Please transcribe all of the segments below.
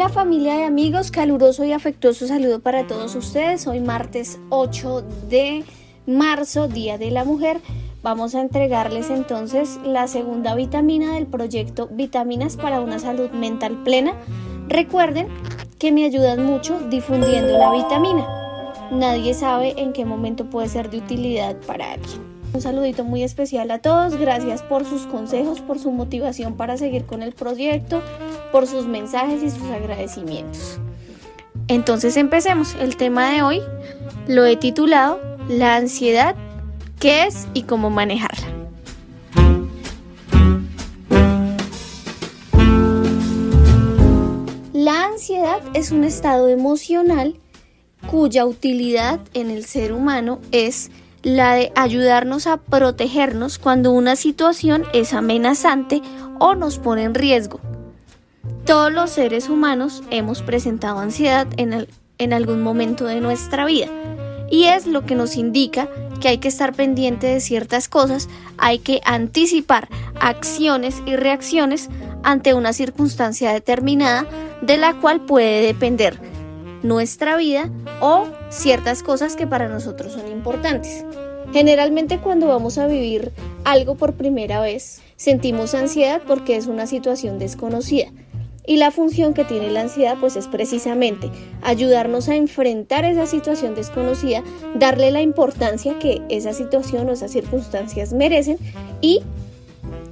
Hola familia y amigos, caluroso y afectuoso saludo para todos ustedes. Hoy martes 8 de marzo, Día de la Mujer. Vamos a entregarles entonces la segunda vitamina del proyecto Vitaminas para una salud mental plena. Recuerden que me ayudan mucho difundiendo la vitamina. Nadie sabe en qué momento puede ser de utilidad para alguien. Un saludito muy especial a todos, gracias por sus consejos, por su motivación para seguir con el proyecto, por sus mensajes y sus agradecimientos. Entonces empecemos. El tema de hoy lo he titulado La ansiedad, ¿qué es y cómo manejarla? La ansiedad es un estado emocional cuya utilidad en el ser humano es la de ayudarnos a protegernos cuando una situación es amenazante o nos pone en riesgo. Todos los seres humanos hemos presentado ansiedad en algún momento de nuestra vida y es lo que nos indica que hay que estar pendiente de ciertas cosas, hay que anticipar acciones y reacciones ante una circunstancia determinada de la cual puede depender nuestra vida o ciertas cosas que para nosotros son importantes. Generalmente cuando vamos a vivir algo por primera vez, sentimos ansiedad porque es una situación desconocida. Y la función que tiene la ansiedad pues es precisamente ayudarnos a enfrentar esa situación desconocida, darle la importancia que esa situación o esas circunstancias merecen y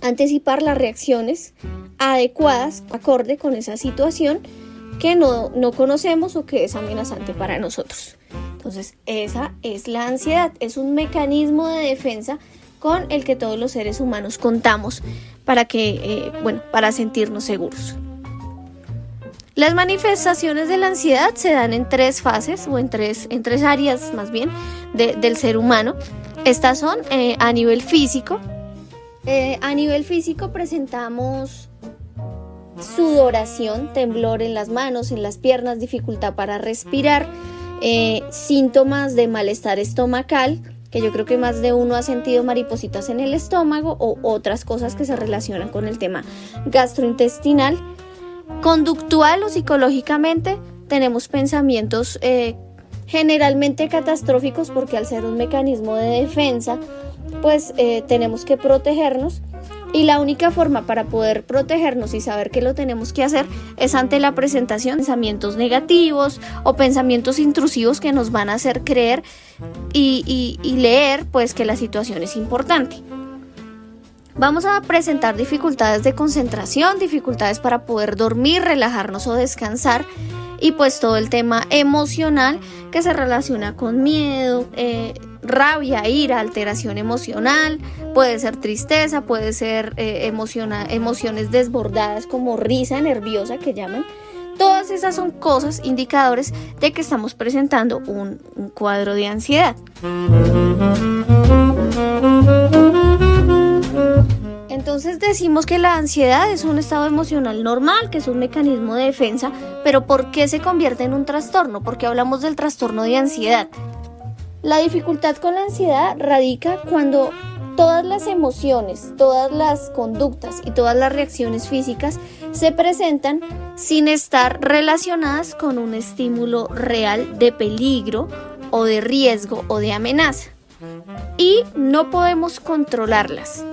anticipar las reacciones adecuadas, acorde con esa situación que no conocemos o que es amenazante para nosotros. Entonces, esa es la ansiedad, es un mecanismo de defensa con el que todos los seres humanos contamos para sentirnos seguros. Las manifestaciones de la ansiedad se dan en tres fases o en tres áreas más bien del ser humano. Estas son a nivel físico. A nivel físico presentamos sudoración, temblor en las manos, en las piernas, dificultad para respirar, síntomas de malestar estomacal, que yo creo que más de uno ha sentido maripositas en el estómago o otras cosas que se relacionan con el tema gastrointestinal. Conductual o psicológicamente tenemos pensamientos generalmente catastróficos porque al ser un mecanismo de defensa pues tenemos que protegernos. Y la única forma para poder protegernos y saber que lo tenemos que hacer es ante la presentación de pensamientos negativos o pensamientos intrusivos que nos van a hacer creer y leer pues que la situación es importante. Vamos a presentar dificultades de concentración, dificultades para poder dormir, relajarnos o descansar y pues todo el tema emocional que se relaciona con miedo, rabia, ira, alteración emocional, puede ser tristeza, puede ser emociones desbordadas como risa nerviosa que llaman. Todas esas son cosas, indicadores de que estamos presentando un cuadro de ansiedad. Entonces decimos que la ansiedad es un estado emocional normal, que es un mecanismo de defensa, pero ¿por qué se convierte en un trastorno? ¿Por qué hablamos del trastorno de ansiedad? La dificultad con la ansiedad radica cuando todas las emociones, todas las conductas y todas las reacciones físicas se presentan sin estar relacionadas con un estímulo real de peligro o de riesgo o de amenaza. Y no podemos controlarlas,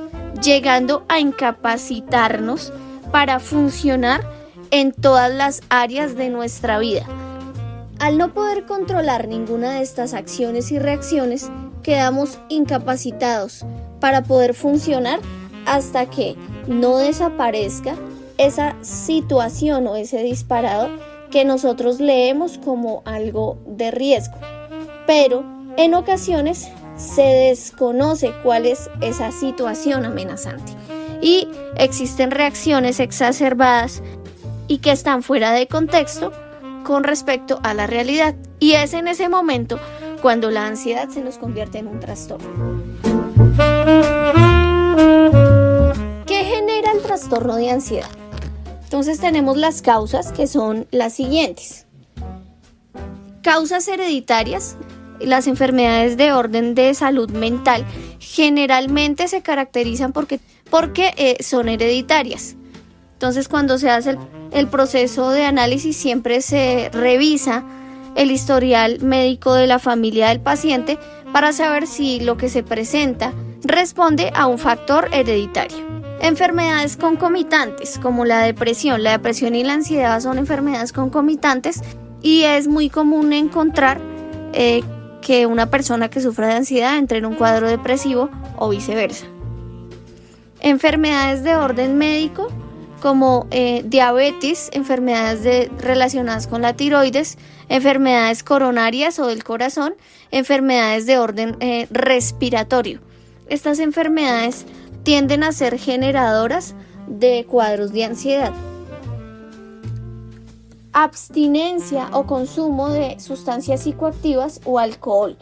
llegando a incapacitarnos para funcionar en todas las áreas de nuestra vida. Al no poder controlar ninguna de estas acciones y reacciones, quedamos incapacitados para poder funcionar hasta que no desaparezca esa situación o ese disparador que nosotros leemos como algo de riesgo. Pero en ocasiones se desconoce cuál es esa situación amenazante y existen reacciones exacerbadas y que están fuera de contexto con respecto a la realidad, y es en ese momento cuando la ansiedad se nos convierte en un trastorno. ¿Qué genera el trastorno de ansiedad? Entonces tenemos las causas, que son las siguientes. Causas hereditarias. Las enfermedades de orden de salud mental generalmente se caracterizan porque son hereditarias. Entonces, cuando se hace el proceso de análisis, siempre se revisa el historial médico de la familia del paciente para saber si lo que se presenta responde a un factor hereditario. Enfermedades concomitantes como la depresión y la ansiedad son enfermedades concomitantes y es muy común encontrar que una persona que sufra de ansiedad entre en un cuadro depresivo o viceversa. Enfermedades de orden médico como diabetes, enfermedades relacionadas con la tiroides, enfermedades coronarias o del corazón, enfermedades de orden respiratorio. Estas enfermedades tienden a ser generadoras de cuadros de ansiedad. Abstinencia o consumo de sustancias psicoactivas o alcohol.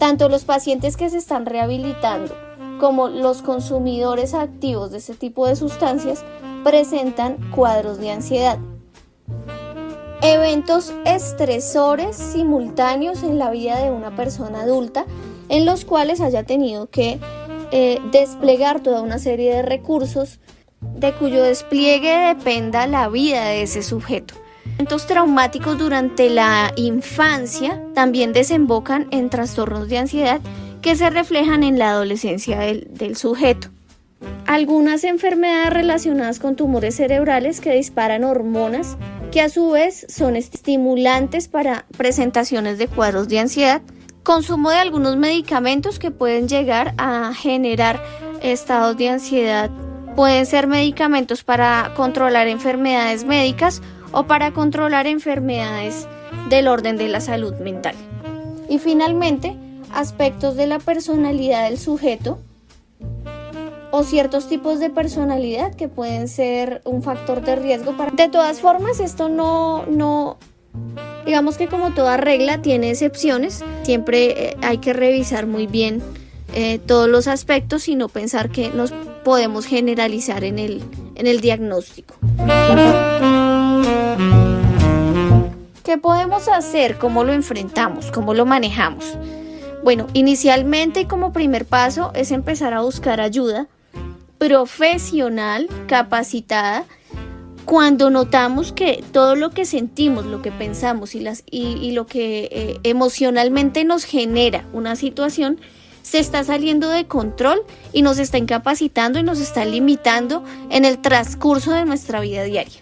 Tanto los pacientes que se están rehabilitando como los consumidores activos de este tipo de sustancias presentan cuadros de ansiedad. Eventos estresores simultáneos en la vida de una persona adulta en los cuales haya tenido que desplegar toda una serie de recursos de cuyo despliegue dependa la vida de ese sujeto. Eventos traumáticos durante la infancia también desembocan en trastornos de ansiedad que se reflejan en la adolescencia del sujeto. Algunas enfermedades relacionadas con tumores cerebrales que disparan hormonas que a su vez son estimulantes para presentaciones de cuadros de ansiedad. Consumo de algunos medicamentos que pueden llegar a generar estados de ansiedad. Pueden ser medicamentos para controlar enfermedades médicas o para controlar enfermedades del orden de la salud mental. Y finalmente, aspectos de la personalidad del sujeto o ciertos tipos de personalidad que pueden ser un factor de riesgo. De todas formas, esto no digamos que como toda regla tiene excepciones. Siempre hay que revisar muy bien todos los aspectos y no pensar que nos podemos generalizar en el diagnóstico. ¿Qué podemos hacer? ¿Cómo lo enfrentamos? ¿Cómo lo manejamos? Bueno, inicialmente y como primer paso es empezar a buscar ayuda profesional, capacitada, cuando notamos que todo lo que sentimos, lo que pensamos y lo que emocionalmente nos genera una situación se está saliendo de control y nos está incapacitando y nos está limitando en el transcurso de nuestra vida diaria.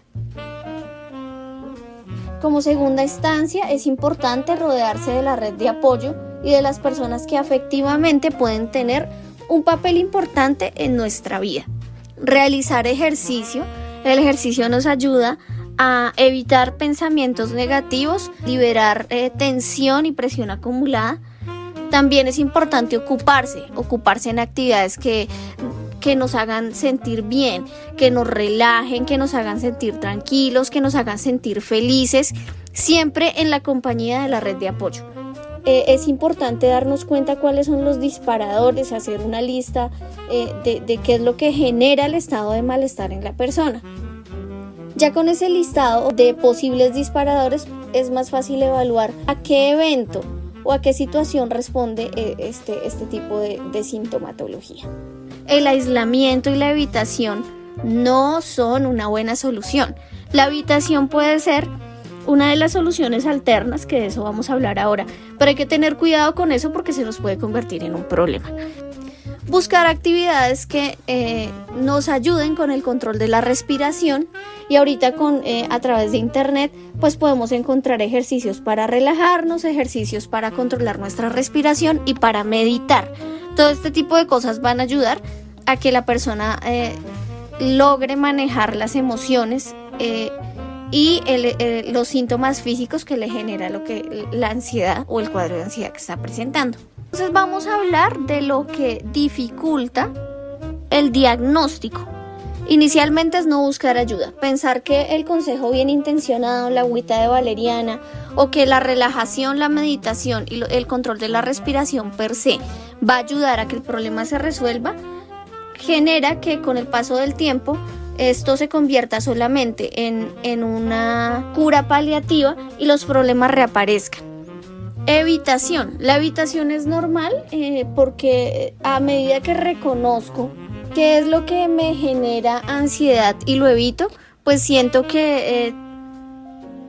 Como segunda instancia, es importante rodearse de la red de apoyo y de las personas que afectivamente pueden tener un papel importante en nuestra vida. Realizar ejercicio. El ejercicio nos ayuda a evitar pensamientos negativos, liberar tensión y presión acumulada. También es importante ocuparse en actividades que nos hagan sentir bien, que nos relajen, que nos hagan sentir tranquilos, que nos hagan sentir felices, siempre en la compañía de la red de apoyo. Es importante darnos cuenta cuáles son los disparadores, hacer una lista de qué es lo que genera el estado de malestar en la persona. Ya con ese listado de posibles disparadores es más fácil evaluar a qué evento o a qué situación responde este tipo de sintomatología. El aislamiento y la evitación no son una buena solución. La evitación puede ser una de las soluciones alternas, que de eso vamos a hablar ahora, pero hay que tener cuidado con eso porque se nos puede convertir en un problema. Buscar actividades que nos ayuden con el control de la respiración y ahorita a través de internet pues podemos encontrar ejercicios para relajarnos, ejercicios para controlar nuestra respiración y para meditar. Todo este tipo de cosas van a ayudar a que la persona logre manejar las emociones y los síntomas físicos que le genera la ansiedad o el cuadro de ansiedad que está presentando. Entonces vamos a hablar de lo que dificulta el diagnóstico. Inicialmente es no buscar ayuda, pensar que el consejo bien intencionado, la agüita de valeriana o que la relajación, la meditación y el control de la respiración per se va a ayudar a que el problema se resuelva, genera que con el paso del tiempo esto se convierta solamente en una cura paliativa y los problemas reaparezcan. Evitación. La evitación es normal porque a medida que reconozco qué es lo que me genera ansiedad y lo evito, pues siento que,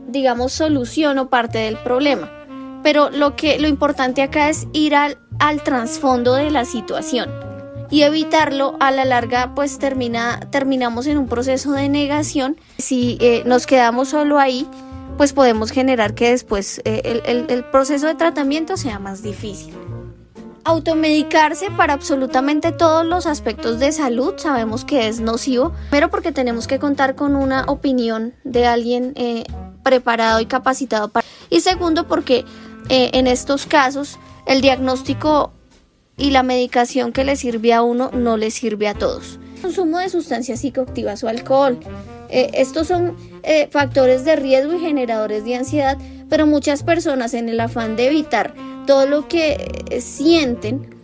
digamos, soluciono parte del problema. Pero lo importante acá es ir al trasfondo de la situación y evitarlo. A la larga, pues terminamos en un proceso de negación. Si nos quedamos solo ahí, pues podemos generar que después el proceso de tratamiento sea más difícil. Automedicarse para absolutamente todos los aspectos de salud sabemos que es nocivo, pero porque tenemos que contar con una opinión de alguien preparado y capacitado y segundo porque en estos casos el diagnóstico y la medicación que le sirve a uno no le sirve a todos. Consumo de sustancias psicoactivas o alcohol. Estos son factores de riesgo y generadores de ansiedad, pero muchas personas, en el afán de evitar todo lo que sienten,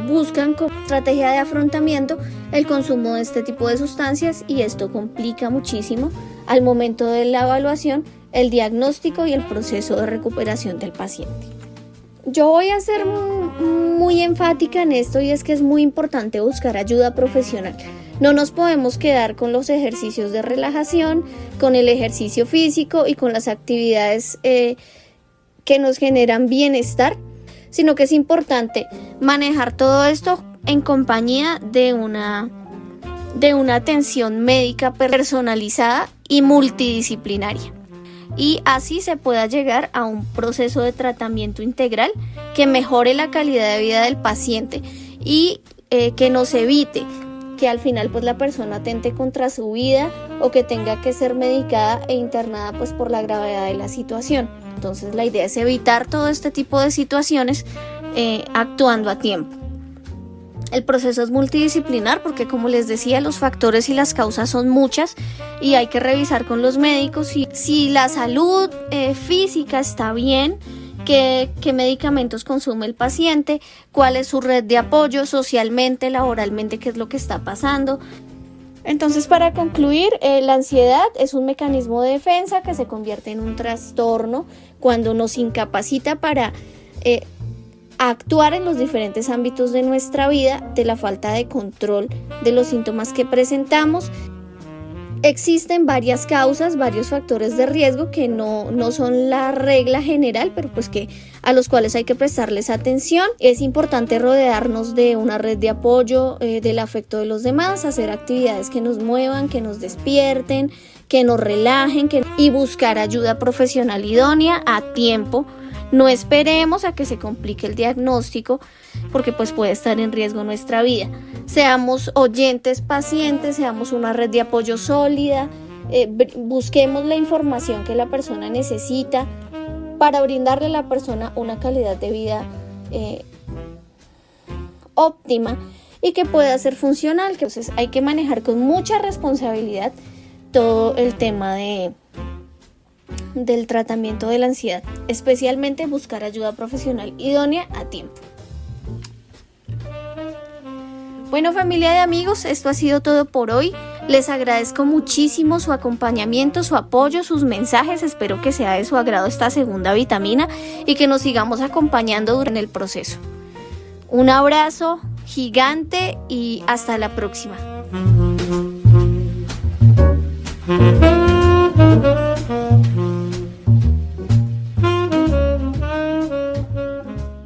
buscan como estrategia de afrontamiento el consumo de este tipo de sustancias, y esto complica muchísimo al momento de la evaluación, el diagnóstico y el proceso de recuperación del paciente. Yo voy a ser muy enfática en esto, y es que es muy importante buscar ayuda profesional. No nos podemos quedar con los ejercicios de relajación, con el ejercicio físico y con las actividades que nos generan bienestar, sino que es importante manejar todo esto en compañía de una atención médica personalizada y multidisciplinaria. Y así se pueda llegar a un proceso de tratamiento integral que mejore la calidad de vida del paciente y que nos evite que al final pues la persona atente contra su vida o que tenga que ser medicada e internada pues por la gravedad de la situación. Entonces la idea es evitar todo este tipo de situaciones actuando a tiempo. El proceso es multidisciplinar porque, como les decía, los factores y las causas son muchas y hay que revisar con los médicos si la salud física está bien, qué medicamentos consume el paciente, cuál es su red de apoyo socialmente, laboralmente, qué es lo que está pasando. Entonces, para concluir, la ansiedad es un mecanismo de defensa que se convierte en un trastorno cuando nos incapacita para actuar en los diferentes ámbitos de nuestra vida, de la falta de control de los síntomas que presentamos. Existen varias causas, varios factores de riesgo que no son la regla general, pero pues que a los cuales hay que prestarles atención. Es importante rodearnos de una red de apoyo del afecto de los demás, hacer actividades que nos muevan, que nos despierten, que nos relajen y buscar ayuda profesional idónea a tiempo. No esperemos a que se complique el diagnóstico porque pues puede estar en riesgo nuestra vida. Seamos oyentes pacientes, seamos una red de apoyo sólida, busquemos la información que la persona necesita para brindarle a la persona una calidad de vida óptima y que pueda ser funcional. Entonces hay que manejar con mucha responsabilidad todo el tema del tratamiento de la ansiedad, especialmente buscar ayuda profesional idónea a tiempo. Bueno, familia de amigos, esto ha sido todo por hoy. Les agradezco muchísimo su acompañamiento, su apoyo, sus mensajes. Espero que sea de su agrado esta segunda vitamina y que nos sigamos acompañando durante el proceso. Un abrazo gigante y hasta la próxima.